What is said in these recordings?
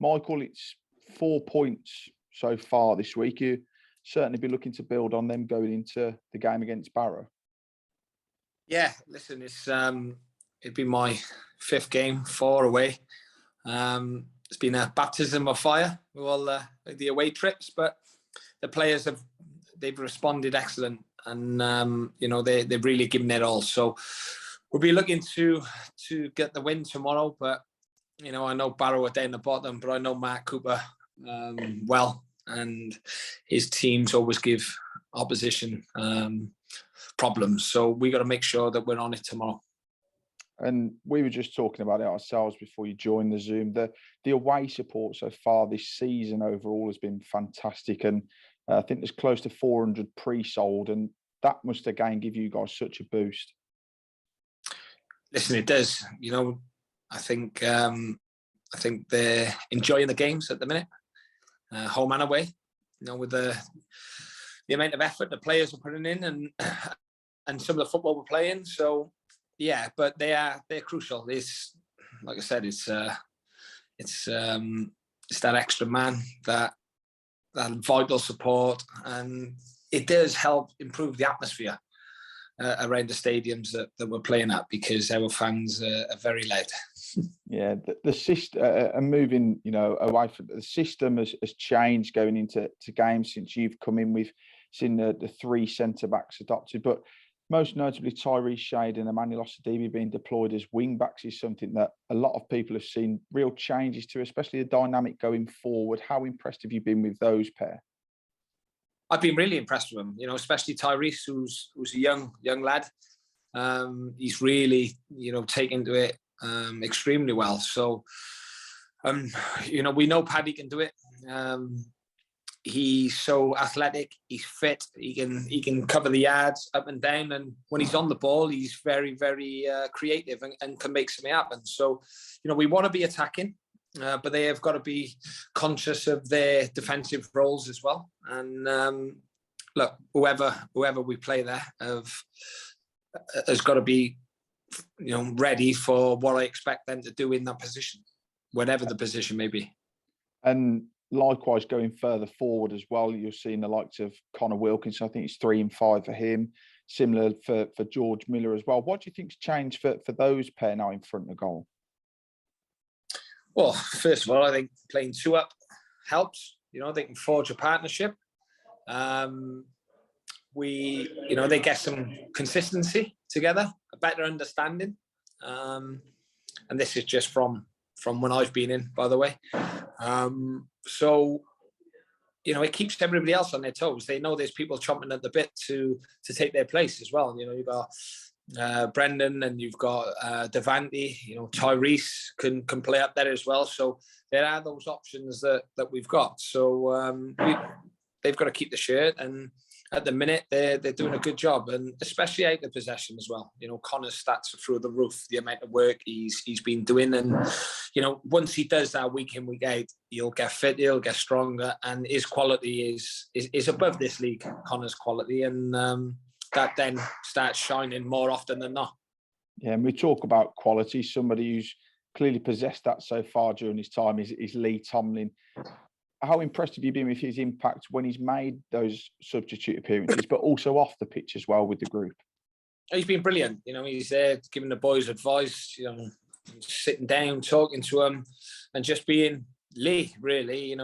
Michael, it's 4 points so far this week. You certainly be looking to build on them going into the game against Barrow. Yeah, listen, it'd be my 5th game, 4 away. It's been a baptism of fire with all the away trips, but the players they've responded excellent, and they've really given it all. So we'll be looking to get the win tomorrow. But I know Barrow are down the bottom, but I know Mark Cooper well, and his teams always give opposition problems. So we got to make sure that we're on it tomorrow. And we were just talking about it ourselves before you joined the Zoom. The away support so far this season overall has been fantastic, and I think there's close to 400 pre-sold, and that must again give you guys such a boost. Listen, it does. I think they're enjoying the games at the minute, home and away. With the amount of effort the players are putting in, and some of the football we're playing. So yeah, but they're crucial. It's like I said, it's that extra man, that vital support, and it does help improve the atmosphere around the stadiums that we're playing at, because our fans are very loud. Yeah, the system and moving, away from the system has changed going into games since you've come in. We've seen the 3 centre backs adopted, but most notably Tyrese Shade and Emmanuel Osadibi being deployed as wing backs is something that a lot of people have seen real changes to, especially the dynamic going forward. How impressed have you been with those pair? I've been really impressed with him, especially Tyrese, who's a young lad. He's really, taken to it extremely well. So, we know Paddy can do it. He's so athletic. He's fit. He can cover the yards up and down. And when he's on the ball, he's very, very creative and can make something happen. So, we want to be attacking, but they have got to be conscious of their defensive roles as well. And look, whoever we play there has got to be, ready for what I expect them to do in that position, whatever the position may be. And likewise, going further forward as well, you're seeing the likes of Connor Wilkinson. I think it's 3 and 5 for him. Similar for George Miller as well. What do you think's changed for those pair now in front of goal? Well, first of all, I think playing 2 up helps. They can forge a partnership. They get some consistency together, a better understanding. And this is just from when I've been in, by the way. So, it keeps everybody else on their toes. They know there's people chomping at the bit to take their place as well. You've got Brendan, and you've got Devante. Tyrese can play up there as well. So there are those options that we've got. So they've got to keep the shirt, and at the minute they're doing a good job, and especially out of possession as well. Connor's stats are through the roof, the amount of work he's been doing, and once he does that week in, week out, he'll get fit, he'll get stronger, and his quality is above this league, Connor's quality, and that then starts shining more often than not. Yeah, and we talk about quality. Somebody who's clearly possessed that so far during his time is Lee Tomlin. How impressed have you been with his impact when he's made those substitute appearances, but also off the pitch as well with the group? He's been brilliant. He's there giving the boys advice, sitting down, talking to them, and just being Lee, really.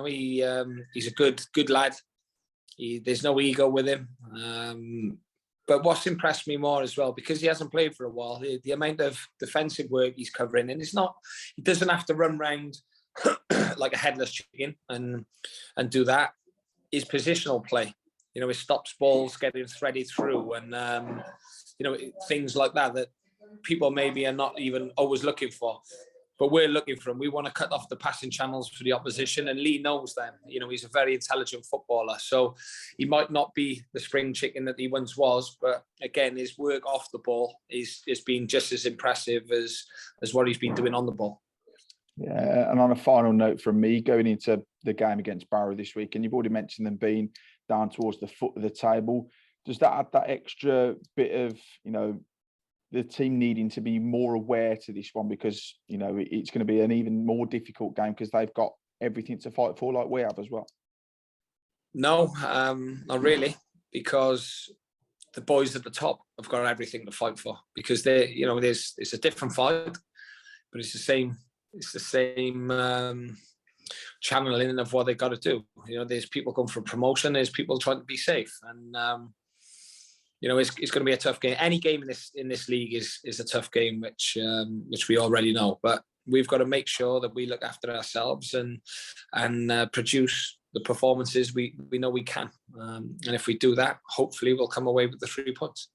He's a good lad. There's no ego with him. But what's impressed me more as well, because he hasn't played for a while, the amount of defensive work he's covering, and he doesn't have to run round like a headless chicken and do that. His positional play, he stops balls getting threaded through, and things like that people maybe are not even always looking for, but we're looking for him. We want to cut off the passing channels for the opposition, and Lee knows them. He's a very intelligent footballer, so he might not be the spring chicken that he once was, but again, his work off the ball is been just as impressive as what he's been doing on the ball. Yeah, and on a final note from me, going into the game against Barrow this week, and you've already mentioned them being down towards the foot of the table, does that add that extra bit of, the team needing to be more aware to this one, because, it's going to be an even more difficult game because they've got everything to fight for like we have as well? No, not really, because the boys at the top have got everything to fight for, because they, you know, it's a different fight, but it's the same. It's the same channeling of what they got to do. You know, there's people going for promotion. There's people trying to be safe, and you know, it's going to be a tough game. Any game in this league is a tough game, which we already know. But we've got to make sure that we look after ourselves and produce the performances we know we can. And if we do that, hopefully we'll come away with the 3 points.